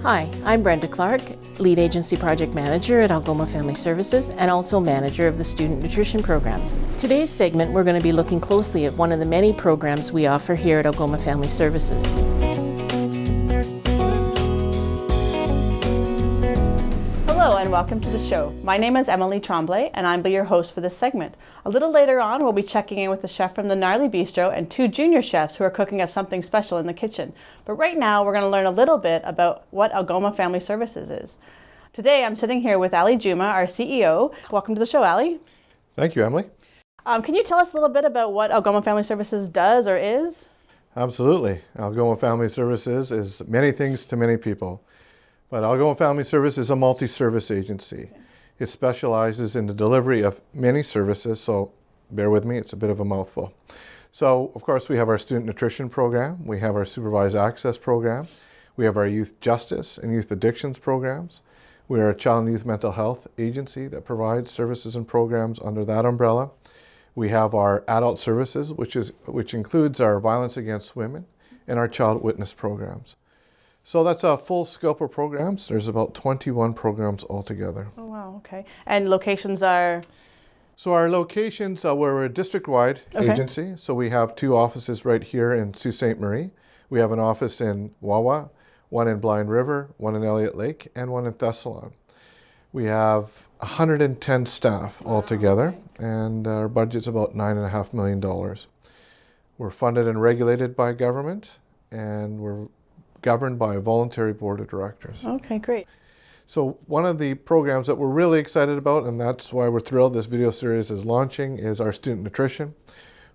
Hi, I'm Brenda Clark, Lead Agency Project Manager at Algoma Family Services and also Manager of the Student Nutrition Program. Today's segment, we're going to be looking closely at one of the many programs we offer here at Algoma Family Services. Hello and welcome to the show. My name is Emily Tremblay and I'll be your host for this segment. A little later on, we'll be checking in with the chef from the Gnarly Bistro and two junior chefs who are cooking up something special in the kitchen. But right now, we're going to learn a little bit about what Algoma Family Services is. Today, I'm sitting here with Ali Juma, our CEO. Welcome to the show, Ali. Thank you, Emily. Can you tell us a little bit about what Algoma Family Services does or is? Absolutely. Algoma Family Services is many things to many people. But Algoma Family Service is a multi-service agency. It specializes in the delivery of many services, so bear with me, it's a bit of a mouthful. So, of course, we have our student nutrition program, we have our supervised access program, we have our youth justice and youth addictions programs. We are a child and youth mental health agency that provides services and programs under that umbrella. We have our adult services, which includes our violence against women and our child witness programs. So that's a full scope of programs. There's about 21 programs altogether. Oh, wow, okay. And locations are? So our locations, we're a district-wide agency. So we have two offices right here in Sault Ste. Marie. We have an office in Wawa, one in Blind River, one in Elliott Lake, and one in Thessalon. We have 110 staff altogether, and our budget's about $9.5 million. We're funded and regulated by government, and we're governed by a voluntary board of directors. Okay, great. So one of the programs that we're really excited about, and that's why we're thrilled this video series is launching, is our student nutrition.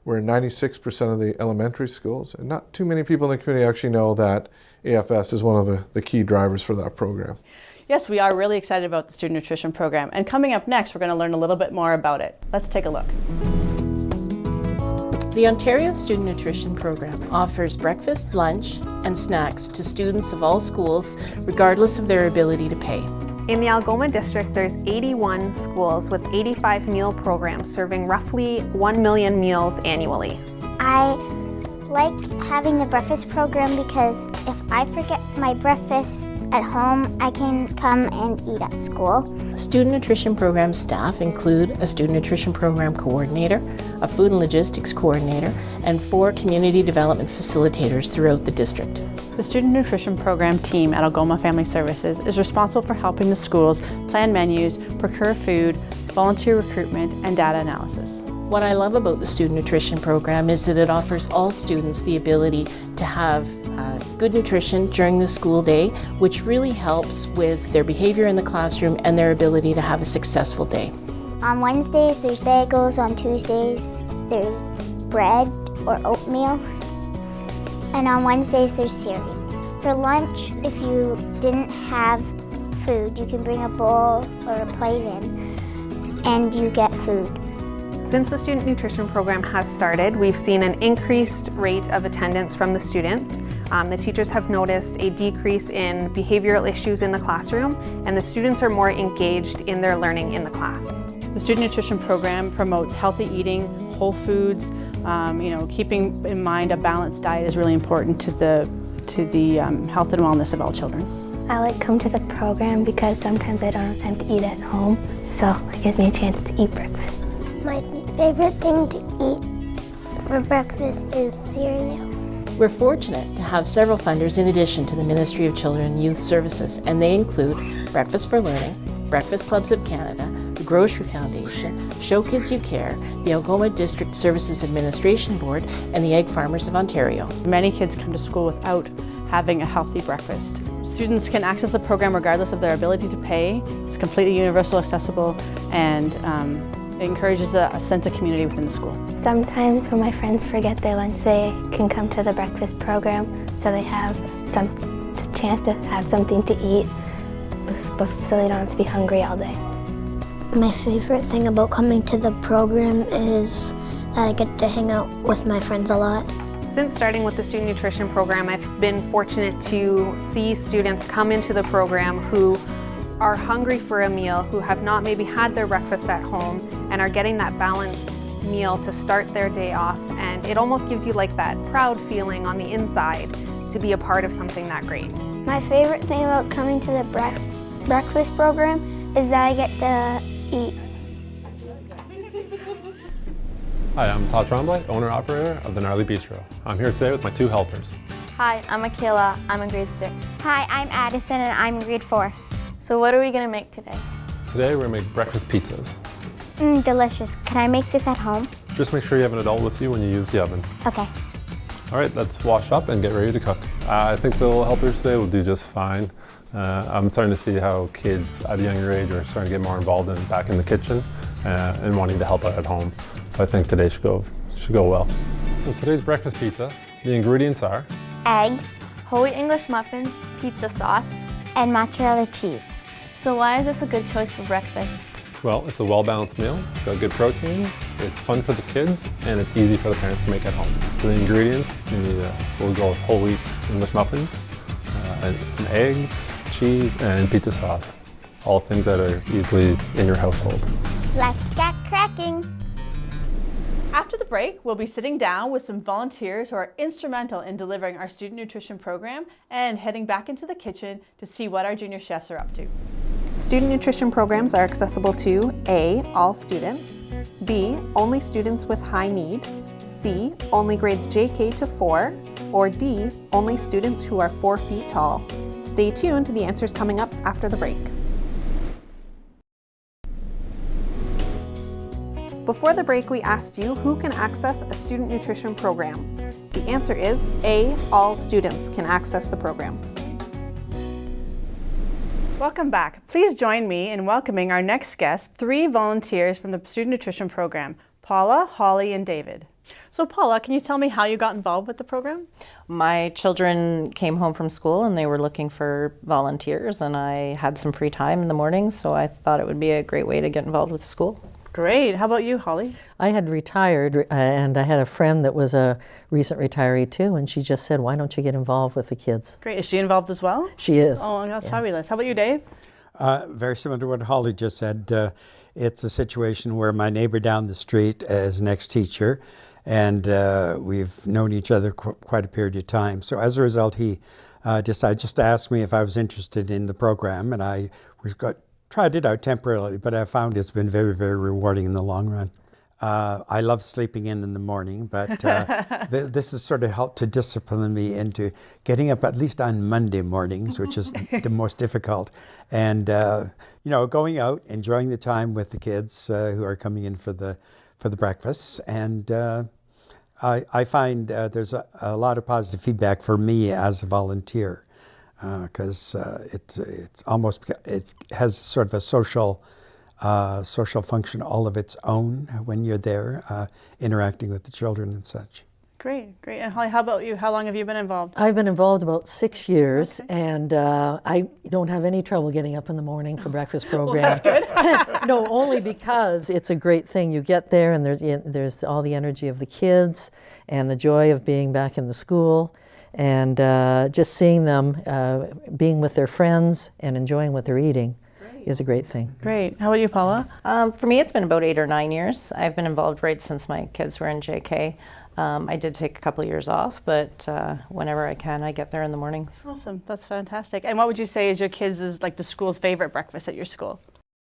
We're in 96% of the elementary schools, and not too many people in the community actually know that AFS is one of the key drivers for that program. Yes, we are really excited about the student nutrition program. And coming up next, we're going to learn a little bit more about it. Let's take a look. The Ontario Student Nutrition Program offers breakfast, lunch, and snacks to students of all schools, regardless of their ability to pay. In the Algoma district, there's 81 schools with 85 meal programs serving roughly 1 million meals annually. I like having the breakfast program because if I forget my breakfast at home, I can come and eat at school. Student Nutrition Program staff include a Student Nutrition Program coordinator, a Food and Logistics coordinator, and 4 community development facilitators throughout the district. The Student Nutrition Program team at Algoma Family Services is responsible for helping the schools plan menus, procure food, volunteer recruitment, and data analysis. What I love about the Student Nutrition Program is that it offers all students the ability to have good nutrition during the school day, which really helps with their behavior in the classroom and their ability to have a successful day. On Wednesdays, there's bagels. On Tuesdays, there's bread or oatmeal. And on Wednesdays, there's cereal. For lunch, if you didn't have food, you can bring a bowl or a plate in, and you get food. Since the student nutrition program has started, we've seen an increased rate of attendance from the students. The teachers have noticed a decrease in behavioral issues in the classroom, and the students are more engaged in their learning in the class. The student nutrition program promotes healthy eating, whole foods. Keeping in mind a balanced diet is really important to the health and wellness of all children. I like come to the program because sometimes I don't have time to eat at home, so it gives me a chance to eat breakfast. My favorite thing to eat for breakfast is cereal. We're fortunate to have several funders in addition to the Ministry of Children and Youth Services, and they include Breakfast for Learning, Breakfast Clubs of Canada, the Grocery Foundation, Show Kids You Care, the Algoma District Services Administration Board, and the Egg Farmers of Ontario. Many kids come to school without having a healthy breakfast. Students can access the program regardless of their ability to pay. It's completely universal, accessible, and it encourages a sense of community within the school. Sometimes when my friends forget their lunch, they can come to the breakfast program so they have some chance to have something to eat so they don't have to be hungry all day. My favorite thing about coming to the program is that I get to hang out with my friends a lot. Since starting with the student nutrition program, I've been fortunate to see students come into the program who are hungry for a meal, who have not maybe had their breakfast at home and are getting that balanced meal to start their day off. And it almost gives you like that proud feeling on the inside to be a part of something that great. My favorite thing about coming to the breakfast program is that I get to eat. Hi, I'm Todd Tremblay, owner-operator of the Gnarly Bistro. I'm here today with my 2 helpers. Hi, I'm Michaela. I'm in grade 6. Hi, I'm Addison and I'm in grade 4. So what are we going to make today? Today we're going to make breakfast pizzas. Delicious. Can I make this at home? Just make sure you have an adult with you when you use the oven. Okay. All right, let's wash up and get ready to cook. I think the little helpers today will do just fine. I'm starting to see how kids at a younger age are starting to get more involved and back in the kitchen and wanting to help out at home. So I think today should go well. So today's breakfast pizza, the ingredients are Eggs Whole wheat English muffins, pizza sauce. and mozzarella cheese. So why is this a good choice for breakfast? well, it's a well-balanced meal, it's got good protein, it's fun for the kids, and it's easy for the parents to make at home. For the ingredients, you need we'll go with whole wheat English muffins, and some eggs, cheese, and pizza sauce. All things that are easily in your household. Let's get cracking. After the break, we'll be sitting down with some volunteers who are instrumental in delivering our student nutrition program and heading back into the kitchen to see what our junior chefs are up to. Student nutrition programs are accessible to A, all students, B, only students with high need, C, only grades JK to 4, or D, only students who are 4 feet tall. Stay tuned to the answers coming up after the break. Before the break, we asked you who can access a student nutrition program. The answer is A, all students can access the program. Welcome back. Please join me in welcoming our next guest, 3 volunteers from the student nutrition program, Paula, Holly, and David. So Paula, can you tell me how you got involved with the program? My children came home from school and they were looking for volunteers, and I had some free time in the morning, so I thought it would be a great way to get involved with school. Great. How about you, Holly? I had retired and I had a friend that was a recent retiree too, and she just said, why don't you get involved with the kids? Great. Is she involved as well? She is. Oh, that's fabulous. How about you, Dave? Very similar to what Holly just said. It's a situation where my neighbor down the street is an ex-teacher, and we've known each other quite a period of time. So as a result, he decided just to ask me if I was interested in the program, and I tried it out temporarily, but I found it's been very, very rewarding in the long run. I love sleeping in the morning, but this has sort of helped to discipline me into getting up at least on Monday mornings, which is the most difficult, and going out, enjoying the time with the kids who are coming in for the breakfasts, and I find there's a lot of positive feedback for me as a volunteer. Because it has sort of a social function all of its own when you're there interacting with the children and such. Great. And Holly, how about you? How long have you been involved? I've been involved about 6 years, and I don't have any trouble getting up in the morning for breakfast program. Well, that's good. No, only because it's a great thing. You get there and there's all the energy of the kids and the joy of being back in the school. And just seeing them being with their friends and enjoying what they're eating is a great thing. Great. How about you, Paula? For me, it's been about 8 or 9 years. I've been involved right since my kids were in JK. I did take a couple of years off, but whenever I can, I get there in the mornings. Awesome. That's fantastic. And what would you say is your kids' like the school's favorite breakfast at your school?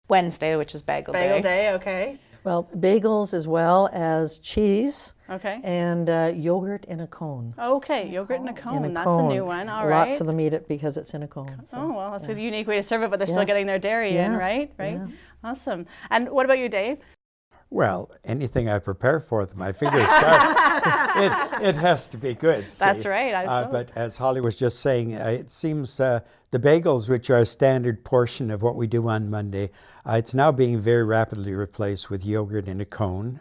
Wednesday, which is bagel day. Bagel day, okay. Well, bagels as well as cheese. Okay. And yogurt in a cone. Okay, yogurt in a cone. That's a new one. All right. right. Lots of them eat it because it's in a cone. So, oh, well, that's a unique way to serve it, but they're still Yes. getting their dairy in, Yes. right? Yeah. Awesome. And what about you, Dave? Well, anything I prepare for them, I figure it has to be good. See? That's right. But as Holly was just saying, it seems the bagels, which are a standard portion of what we do on Monday, it's now being very rapidly replaced with yogurt in a cone.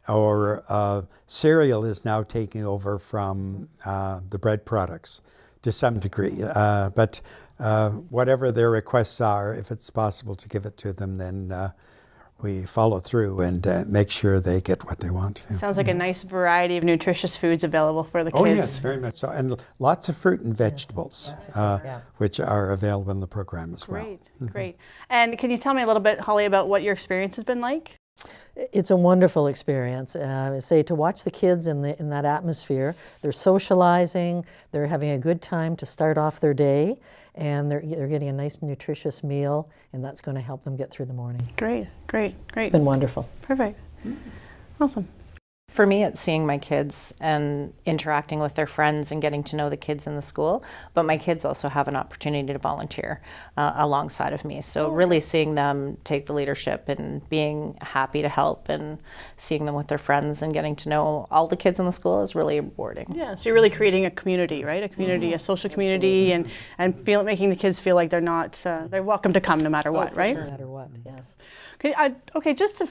Or cereal is now taking over from the bread products to some degree. But whatever their requests are, if it's possible to give it to them, then we follow through and make sure they get what they want. Yeah. Sounds like a nice variety of nutritious foods available for the kids. Oh yes, very much so. And lots of fruit and vegetables, which are available in the program as well. Great. And can you tell me a little bit, Holly, about what your experience has been like? It's a wonderful experience. Say, to watch the kids in that atmosphere. They're socializing, they're having a good time to start off their day, and they're getting a nice nutritious meal, and that's going to help them get through the morning. Great, great, great. It's been wonderful. Perfect. Awesome. For me, it's seeing my kids and interacting with their friends and getting to know the kids in the school. But my kids also have an opportunity to volunteer alongside of me. So really seeing them take the leadership and being happy to help and seeing them with their friends and getting to know all the kids in the school is really rewarding. Yeah, so you're really creating a community, right? A community, a social community, and making the kids feel like they're not, they're welcome to come no matter what, right? No matter what, yes. Okay, just to,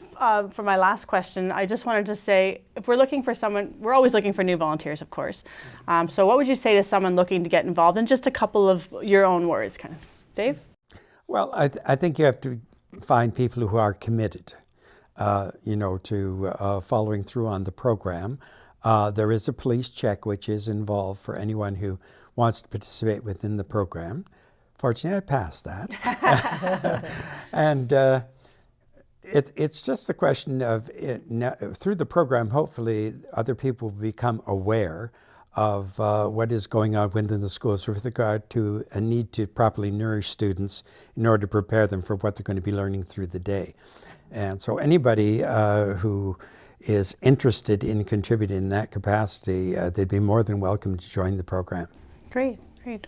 for my last question, I just wanted to say, if we're looking for someone, we're always looking for new volunteers, of course. So what would you say to someone looking to get involved in just a couple of your own words, kind of? Dave? Well, I think you have to find people who are committed, to following through on the program. There is a police check which is involved for anyone who wants to participate within the program. Fortunately, I passed that. And it's just a question of, through the program, hopefully other people will become aware of what is going on within the schools with regard to a need to properly nourish students in order to prepare them for what they're going to be learning through the day. And so anybody who is interested in contributing in that capacity, they'd be more than welcome to join the program. Great, great.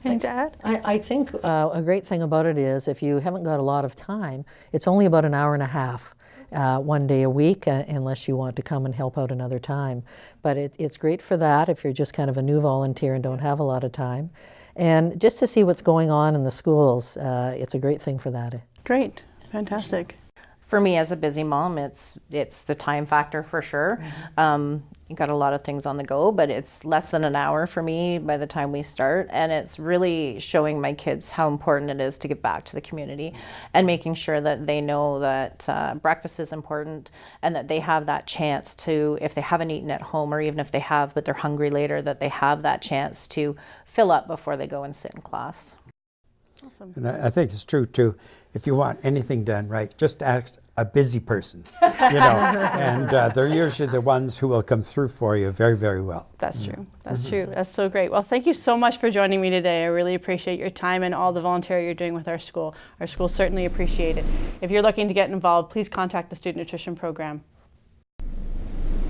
Anything to add? I think a great thing about it is, if you haven't got a lot of time, it's only about an hour and a half one day a week, unless you want to come and help out another time. But it's great for that if you're just kind of a new volunteer and don't have a lot of time. And just to see what's going on in the schools, it's a great thing for that. Great, fantastic. For me as a busy mom, it's the time factor for sure. You got a lot of things on the go, but it's less than an hour for me by the time we start, and it's really showing my kids how important it is to give back to the community and making sure that they know that breakfast is important and that they have that chance to, if they haven't eaten at home, or even if they have but they're hungry later, that they have that chance to fill up before they go and sit in class. Awesome. And I think it's true too. If you want anything done right, just ask a busy person, and they're usually the ones who will come through for you very, very well. That's true. That's true. That's so great. Well, thank you so much for joining me today. I really appreciate your time and all the volunteer you're doing with our school. Our school certainly appreciate it. If you're looking to get involved, please contact the Student Nutrition Program.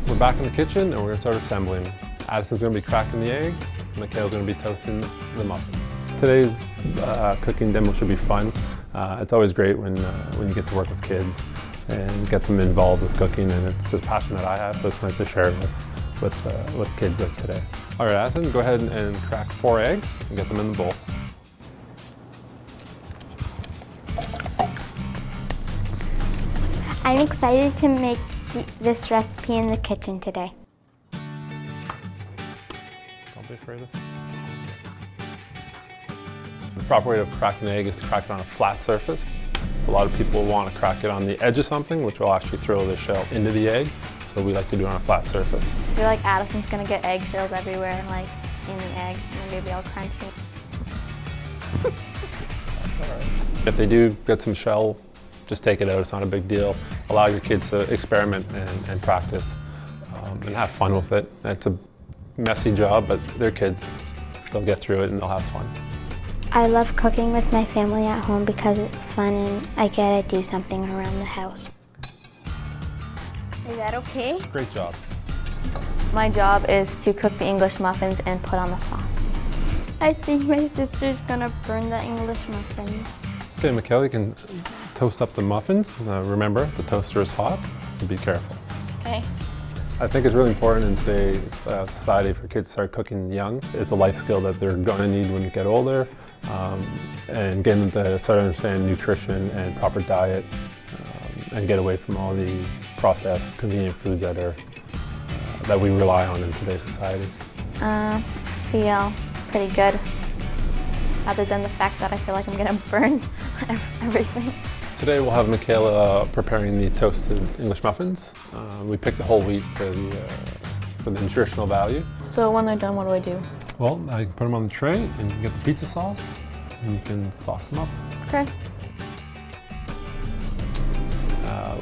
We're back in the kitchen and we're going to start assembling. Addison's going to be cracking the eggs, Mikhail's going to be toasting the muffins. Today's cooking demo should be fun. It's always great when you get to work with kids and get them involved with cooking, and it's a passion that I have, so it's nice to share it with kids of today. All right, Addison, go ahead and crack 4 eggs and get them in the bowl. I'm excited to make this recipe in the kitchen today. Don't be afraid of it. The proper way to crack an egg is to crack it on a flat surface. A lot of people want to crack it on the edge of something, which will actually throw the shell into the egg. So we like to do it on a flat surface. I feel like Addison's gonna get eggshells everywhere, like in the eggs, and then maybe I'll crunch it. If they do get some shell, just take it out. It's not a big deal. Allow your kids to experiment and practice and have fun with it. It's a messy job, but they're kids. They'll get through it and they'll have fun. I love cooking with my family at home because it's fun and I get to do something around the house. Is that okay? Great job. My job is to cook the English muffins and put on the sauce. I think my sister's gonna burn the English muffins. Okay, Mikhail, you can toast up the muffins. Remember, the toaster is hot, so be careful. Okay. I think it's really important in today's society for kids to start cooking young. It's a life skill that they're going to need when they get older, and getting them to start understanding nutrition and proper diet, and get away from all the processed, convenient foods that we rely on in today's society. Feel pretty good, other than the fact that I feel like I'm gonna burn everything. Today we'll have Michaela preparing the toasted English muffins. We picked the whole wheat for the nutritional value. So when they're done, what do I do? Well, now you can put them on the tray and you can get the pizza sauce and you can sauce them up. Okay.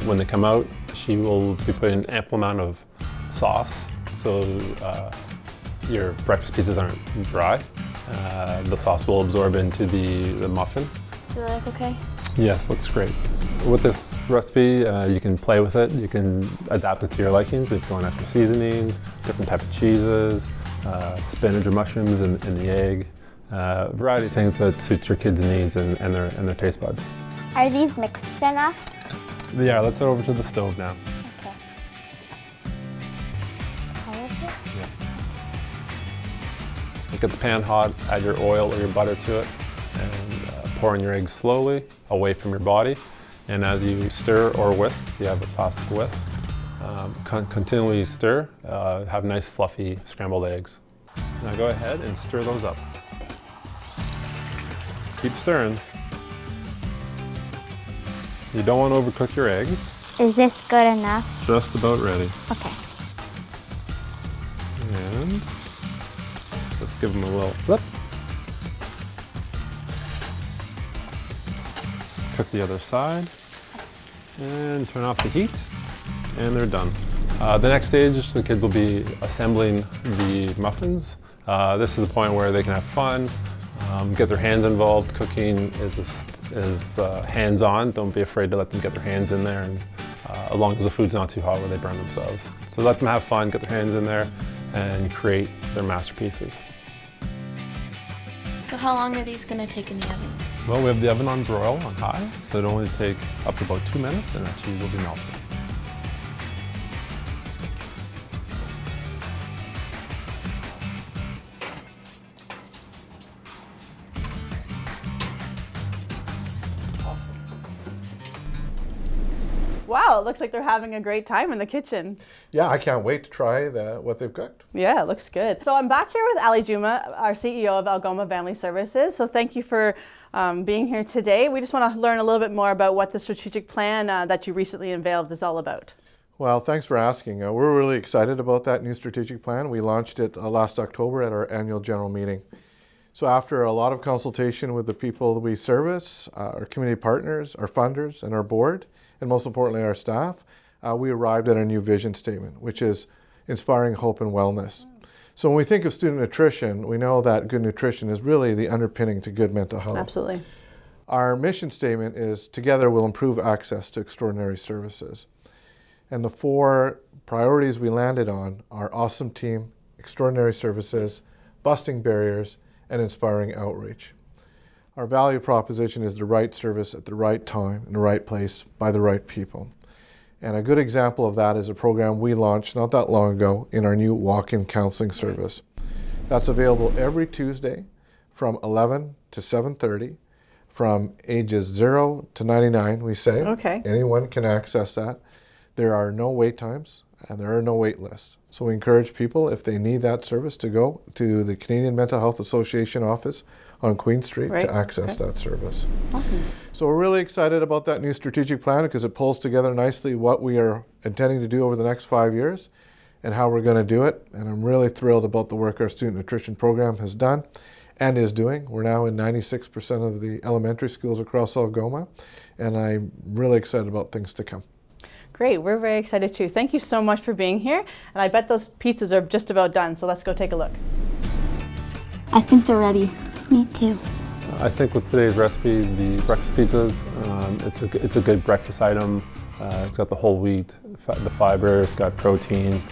When they come out, she will be putting an ample amount of sauce, so your breakfast pieces aren't dry. The sauce will absorb into the muffin. Do they look okay? Yes, looks great. With this recipe, you can play with it. You can adapt it to your likings. If you want extra seasonings, different type of cheeses, spinach or mushrooms in the egg. Variety of things that suits your kids' needs and their taste buds. Are these mixed enough? Yeah, let's head over to the stove now. Okay. Get the pan hot, add your oil or your butter to it, and pour in your eggs slowly away from your body. And as you stir or whisk, if you have a plastic whisk, continually stir, have nice fluffy scrambled eggs. Now go ahead and stir those up. Keep stirring. You don't want to overcook your eggs. Is this good enough? Just about ready. Okay. And let's give them a little flip. Cook the other side and turn off the heat, and they're done. The next stage, the kids will be assembling the muffins. This is a point where they can have fun, get their hands involved. Cooking is hands-on. Don't be afraid to let them get their hands in there, and as long as the food's not too hot where they burn themselves. So let them have fun, get their hands in there, and create their masterpieces. So how long are these going to take in the oven? Well, we have the oven on broil on high, so it'll only take up to about 2 minutes, and that cheese will be melted. Wow, it looks like they're having a great time in the kitchen. Yeah, I can't wait to try what they've cooked. Yeah, it looks good. So I'm back here with Ali Juma, our CEO of Algoma Family Services. So thank you for being here today. We just want to learn a little bit more about what the strategic plan that you recently unveiled is all about. Well, thanks for asking. We're really excited about that new strategic plan. We launched it last October at our annual general meeting. So after a lot of consultation with the people we service, our community partners, our funders, and our board, and most importantly our staff, we arrived at a new vision statement, which is inspiring hope and wellness. So when we think of student nutrition, we know that good nutrition is really the underpinning to good mental health. Absolutely. Our mission statement is, together we'll improve access to extraordinary services. And the 4 priorities we landed on are awesome team, extraordinary services, busting barriers, and inspiring outreach. Our value proposition is the right service at the right time, in the right place, by the right people. And a good example of that is a program we launched not that long ago in our new walk-in counseling service. That's available every Tuesday from 11 to 7:30, from ages 0 to 99, we say. Okay. Anyone can access that. There are no wait times and there are no wait lists. So we encourage people, if they need that service, to go to the Canadian Mental Health Association office on Queen Street to access that service. Awesome. So we're really excited about that new strategic plan because it pulls together nicely what we are intending to do over the next 5 years and how we're going to do it. And I'm really thrilled about the work our student nutrition program has done and is doing. We're now in 96% of the elementary schools across Algoma, and I'm really excited about things to come. Great, we're very excited too. Thank you so much for being here. And I bet those pizzas are just about done, so let's go take a look. I think they're ready. Me too. I think with today's recipe, the breakfast pizzas, it's a good breakfast item. It's got the whole wheat, the fiber, it's got protein,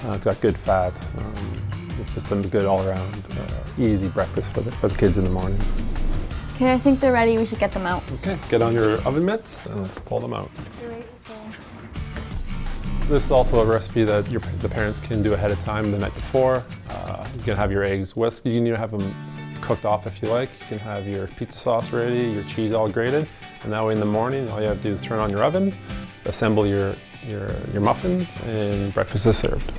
it's got good fats. It's just a good all-around easy breakfast for the kids in the morning. Okay, I think they're ready. We should get them out. Okay, get on your oven mitts and let's pull them out. This is also a recipe that the parents can do ahead of time the night before. You can have your eggs whisked. You can have them cooked off if you like. You can have your pizza sauce ready, your cheese all grated, and that way in the morning all you have to do is turn on your oven, assemble your muffins, and breakfast is served.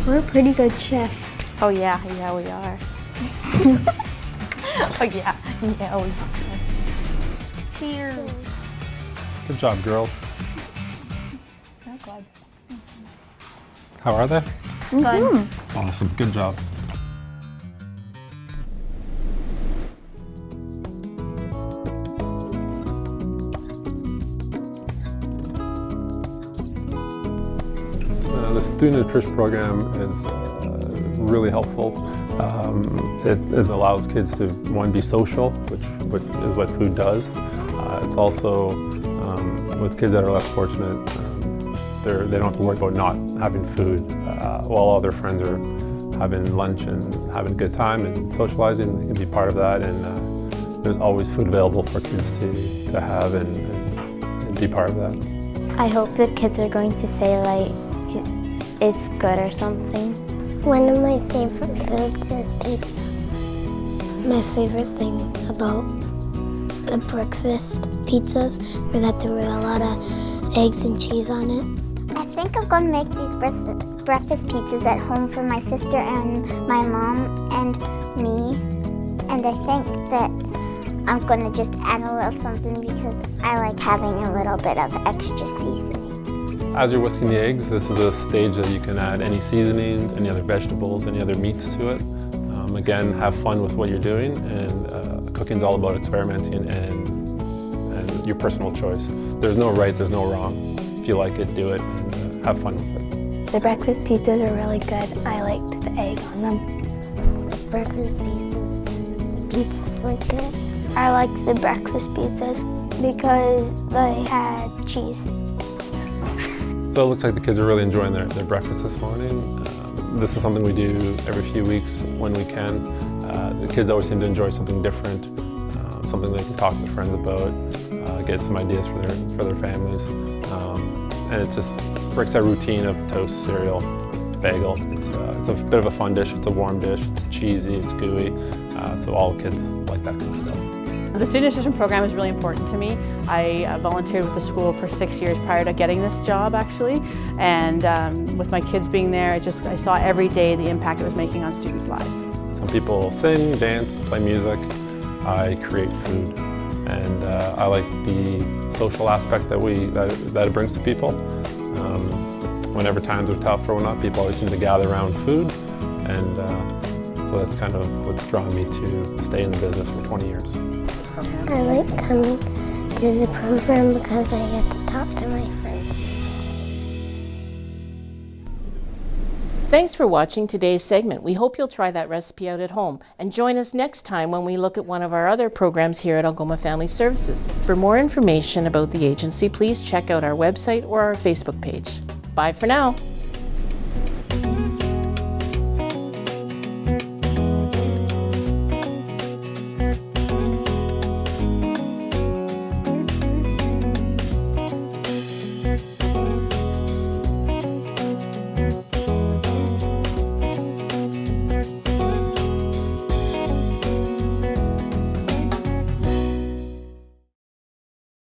We're a pretty good chef. Oh yeah, yeah we are. Oh yeah, yeah we are. Cheers. Good job, girls. Oh God. How are they? Good. Awesome, good job. The student nutrition program is really helpful. It allows kids to, one, be social, which is what food does. It's also, with kids that are less fortunate, they don't have to worry about not having food while all their friends are having lunch and having a good time and socializing. They can be part of that, and there's always food available for kids to have and be part of that. I hope the kids are going to say like it's good or something. One of my favorite foods is pizza. My favorite thing about the breakfast pizzas were that there were a lot of eggs and cheese on it. I think I'm going to make these breakfast pizzas at home for my sister and my mom and me. And I think that I'm going to just add a little something because I like having a little bit of extra seasoning. As you're whisking the eggs, this is a stage that you can add any seasonings, any other vegetables, any other meats to it. Again, have fun with what you're doing, and cooking's all about experimenting and your personal choice. There's no right, there's no wrong. If you like it, do it, and have fun with it. The breakfast pizzas are really good. I liked the egg on them. The breakfast pizzas were good. I liked the breakfast pizzas because they had cheese. So it looks like the kids are really enjoying their breakfast this morning. This is something we do every few weeks when we can. The kids always seem to enjoy something different, something they can talk to friends about, get some ideas for their families. And it just breaks that routine of toast, cereal, bagel. It's a bit of a fun dish. It's a warm dish. It's cheesy. It's gooey. So all the kids like that kind of stuff. The student nutrition program is really important to me. I volunteered with the school for 6 years prior to getting this job, actually. And with my kids being there, I saw every day the impact it was making on students' lives. Some people sing, dance, play music. I create food. And I like the social aspect that it brings to people. Whenever times are tough or whatnot, people always seem to gather around food. And so that's kind of what's drawn me to stay in the business for 20 years. I like coming to the program because I get to talk to my friends. Thanks for watching today's segment. We hope you'll try that recipe out at home and join us next time when we look at one of our other programs here at Algoma Family Services. For more information about the agency, please check out our website or our Facebook page. Bye for now.